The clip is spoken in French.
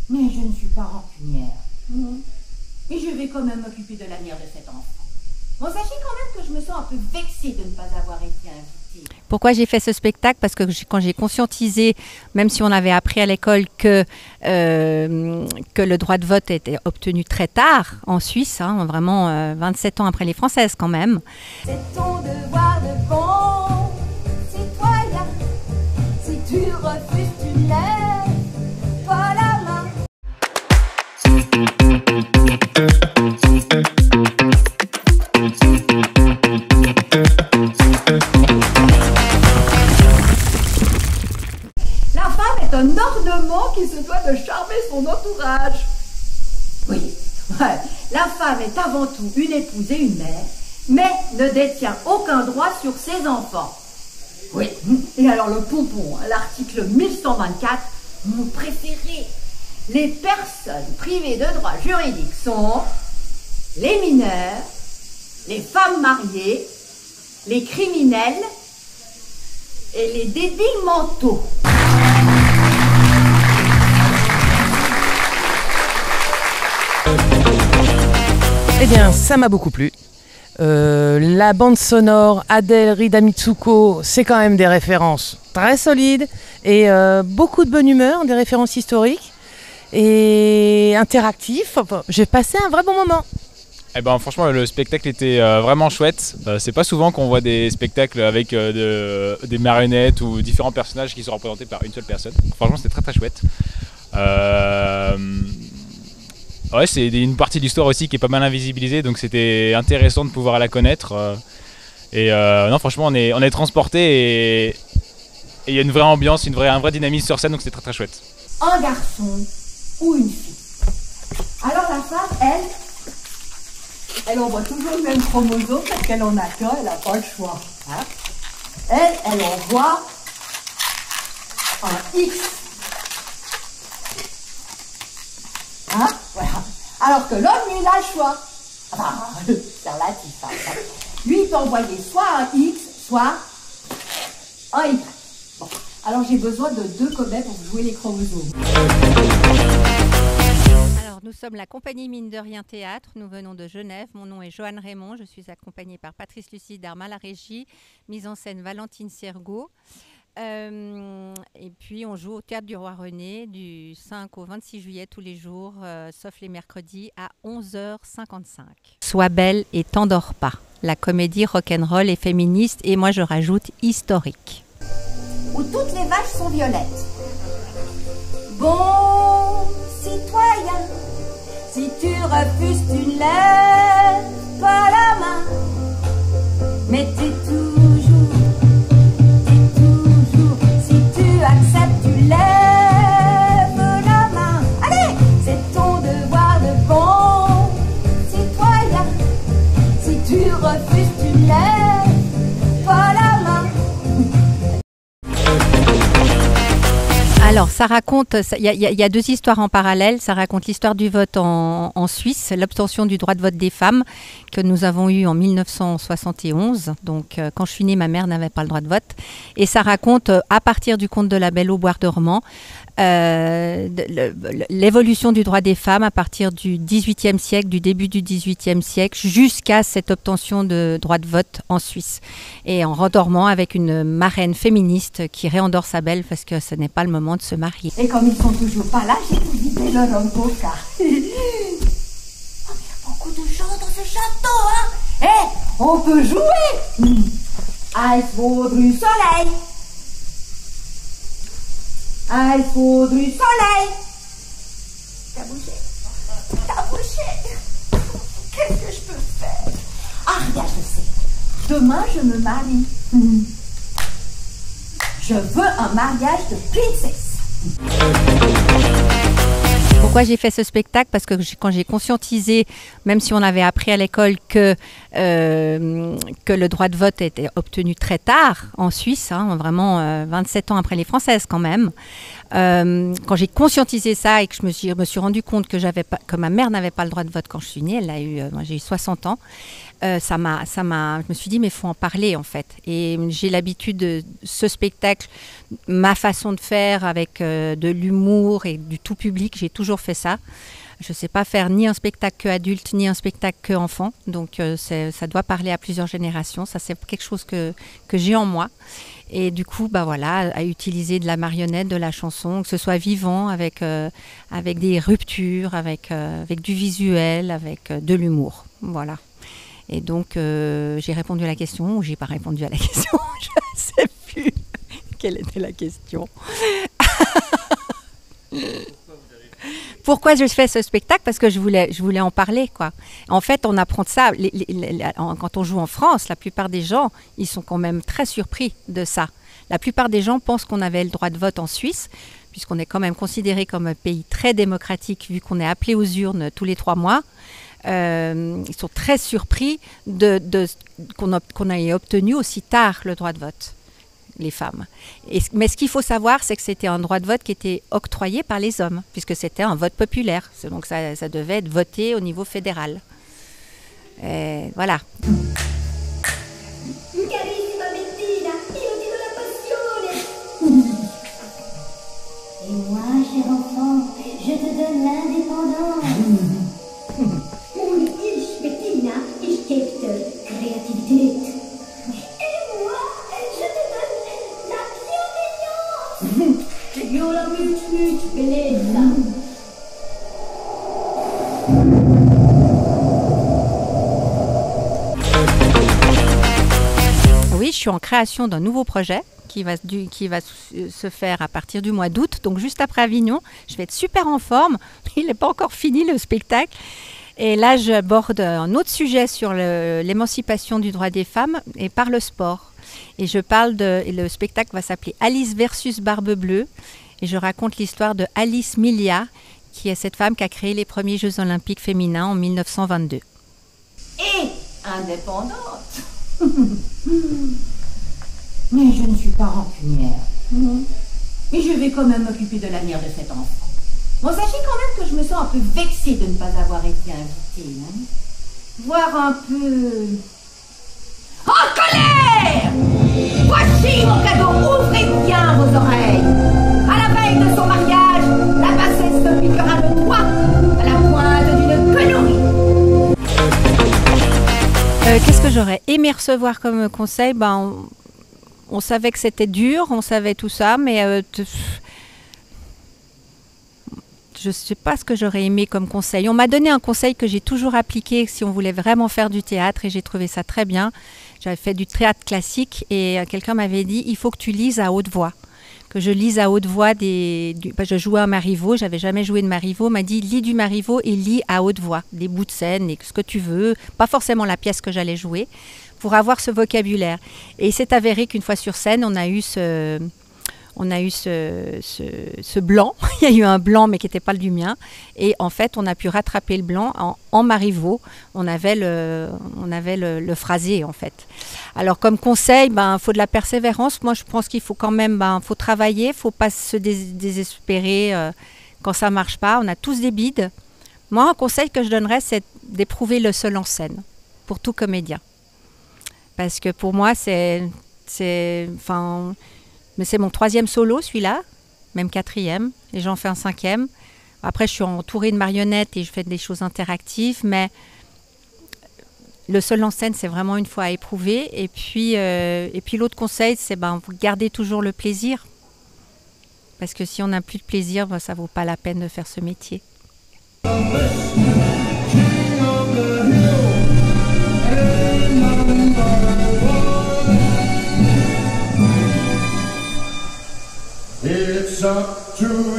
Mais je ne suis pas rancunière. Et je vais quand même m'occuper de l'avenir de cet enfant. Bon, sachez quand même que je me sens un peu vexée de ne pas avoir été invitée. Pourquoi j'ai fait ce spectacle? Parce que quand j'ai conscientisé, même si on avait appris à l'école que le droit de vote était obtenu très tard en Suisse, hein, vraiment 27 ans après les Françaises quand même. C'est ton devoir de bon citoyen. Si tu refuses, tu lèves pas la main. La femme est un ornement qui se doit de charmer son entourage. Oui, ouais. La femme est avant tout une épouse et une mère, mais ne détient aucun droit sur ses enfants. Oui, et alors le pompon, l'article 1124, mon préféré. Les personnes privées de droits juridiques sont les mineurs, les femmes mariées, les criminels et les débiles mentaux. Eh bien, ça m'a beaucoup plu. La bande sonore, Adèle, Rida Mitsuko, c'est quand même des références très solides et beaucoup de bonne humeur, des références historiques et interactifs. J'ai passé un vrai bon moment. Eh ben, franchement, le spectacle était vraiment chouette. C'est pas souvent qu'on voit des spectacles avec des marionnettes ou différents personnages qui sont représentés par une seule personne. Franchement, c'était très très chouette. Ouais, c'est une partie de l'histoire aussi qui est pas mal invisibilisée, donc c'était intéressant de pouvoir la connaître. Non, franchement, on est transporté et il y a une vraie ambiance, un vrai dynamisme sur scène, donc c'était très très chouette. Un garçon ou une fille. Alors la femme, elle envoie toujours le même chromosome parce qu'elle en a qu'un, elle n'a pas le choix. Hein, elle envoie un X. Hein, voilà. Alors que l'homme, lui, il a le choix. Enfin, c'est relatif. Hein. Lui, il peut envoyer soit un X, soit un Y. Bon. Alors, j'ai besoin de 2 comets pour jouer les chromosomes. Alors, nous sommes la compagnie Mine de Rien Théâtre. Nous venons de Genève. Mon nom est Joanne Raymond. Je suis accompagnée par Patrice Lucie d'Arma la régie. Mise en scène Valentine Siergo. Et puis on joue au Théâtre du Roi René du 5 au 26 juillet tous les jours, sauf les mercredis à 11h55. Sois belle et t'endors pas. La comédie rock'n'roll et féministe, et moi je rajoute historique. Où toutes les vaches sont violettes. Bon citoyen, si tu refuses, tu ne lèves pas la main. Mais t'es accepte, tu lèves la main. Allez, c'est ton devoir de bon citoyen. Si tu refuses, tu lèves pas la main. Alors, ça raconte, il y a 2 histoires en parallèle. Ça raconte l'histoire du vote en Suisse, l'obtention du droit de vote des femmes que nous avons eu en 1971. Donc, quand je suis née, ma mère n'avait pas le droit de vote. Et ça raconte, à partir du conte de la Belle au Bois dormant, l'évolution du droit des femmes à partir du XVIIIe siècle, du début du XVIIIe siècle, jusqu'à cette obtention de droit de vote en Suisse. Et en rendormant avec une marraine féministe qui réendort sa belle parce que ce n'est pas le moment de se marier. Et comme ils sont toujours pas là, j'ai visité leur avocat. Oh, mais il y a beaucoup de gens dans ce château, hein. Eh, on peut jouer. Il faut du soleil. Il faut du soleil. T'as bougé. T'as bougé. Qu'est-ce que je peux faire? Ah, regarde, je sais. Demain, je me marie. Je veux un mariage de princesse. Pourquoi j'ai fait ce spectacle? Parce que quand j'ai conscientisé, même si on avait appris à l'école que le droit de vote était obtenu très tard en Suisse, hein, vraiment 27 ans après les Françaises quand même, Quand j'ai conscientisé ça et que je me suis rendu compte que ma mère n'avait pas le droit de vote quand je suis née, moi j'ai eu 60 ans, je me suis dit mais il faut en parler en fait. Et j'ai l'habitude de ce spectacle, ma façon de faire avec de l'humour et du tout public, j'ai toujours fait ça. Je ne sais pas faire ni un spectacle que adulte, ni un spectacle que enfant. Donc ça doit parler à plusieurs générations. Ça c'est quelque chose que j'ai en moi. Et du coup, bah voilà, à utiliser de la marionnette, de la chanson, que ce soit vivant, avec des ruptures, avec du visuel, avec de l'humour. Voilà. Et donc, j'ai répondu à la question ou j'ai pas répondu à la question. Je ne sais plus quelle était la question. Pourquoi je fais ce spectacle? Parce que je voulais en parler, quoi. En fait, on apprend ça. Quand on joue en France, la plupart des gens, ils sont quand même très surpris de ça. La plupart des gens pensent qu'on avait le droit de vote en Suisse, puisqu'on est quand même considéré comme un pays très démocratique, vu qu'on est appelé aux urnes tous les 3 mois. Ils sont très surpris qu'on ait obtenu aussi tard le droit de vote, les femmes. Mais ce qu'il faut savoir, c'est que c'était un droit de vote qui était octroyé par les hommes, puisque c'était un vote populaire. Donc ça devait être voté au niveau fédéral. Et voilà. Et moi, cher enfant, je te donne l'indépendance. Und ich, Bettina, ich gebe dir Kreativität. Et moi, je te donne la bienveillance. Io la bellezza. Oui, je suis en création d'un nouveau projet qui va se faire à partir du mois d'août, donc juste après Avignon. Je vais être super en forme. Il n'est pas encore fini le spectacle. Et là, j'aborde un autre sujet sur l'émancipation du droit des femmes et par le sport. Et le spectacle va s'appeler Alice versus Barbe Bleue. Et je raconte l'histoire de Alice Milia, qui est cette femme qui a créé les premiers Jeux Olympiques féminins en 1922. Et indépendante. Mais je ne suis pas rancunière. Mais je vais quand même m'occuper de l'avenir de cet enfant. Bon, sachez quand même que je me sens un peu vexée de ne pas avoir été invitée. Hein. Voire un peu... en colère! Voici mon cadeau, ouvrez bien vos oreilles. À la veille de son mariage, la bassesse se piquera le doigt à la pointe d'une connerie. Qu'est-ce que j'aurais aimé recevoir comme conseil? On savait que c'était dur, on savait tout ça, mais je ne sais pas ce que j'aurais aimé comme conseil. On m'a donné un conseil que j'ai toujours appliqué si on voulait vraiment faire du théâtre et j'ai trouvé ça très bien. J'avais fait du théâtre classique et quelqu'un m'avait dit « il faut que tu lises à haute voix ». Que je lise à haute voix je jouais un Marivaux, j'avais jamais joué de Marivaux, m'a dit lis du Marivaux et lis à haute voix, des bouts de scène et ce que tu veux, pas forcément la pièce que j'allais jouer, pour avoir ce vocabulaire. Et il s'est avéré qu'une fois sur scène, on a eu ce blanc, il y a eu un blanc mais qui n'était pas le du mien, et en fait on a pu rattraper le blanc en Marivaux, on avait le phrasé en fait. Alors comme conseil, faut de la persévérance, moi je pense qu'il faut quand même, faut travailler, il ne faut pas se désespérer quand ça ne marche pas, on a tous des bides. Moi un conseil que je donnerais c'est d'éprouver le seul en scène, pour tout comédien. Parce que pour moi mais c'est mon 3e solo, celui-là, même 4e, et j'en fais un 5e. Après, je suis entourée de marionnettes et je fais des choses interactives, mais le seul en scène, c'est vraiment une fois à éprouver. Et puis l'autre conseil, c'est vous gardez toujours le plaisir. Parce que si on n'a plus de plaisir, ça ne vaut pas la peine de faire ce métier. It's up to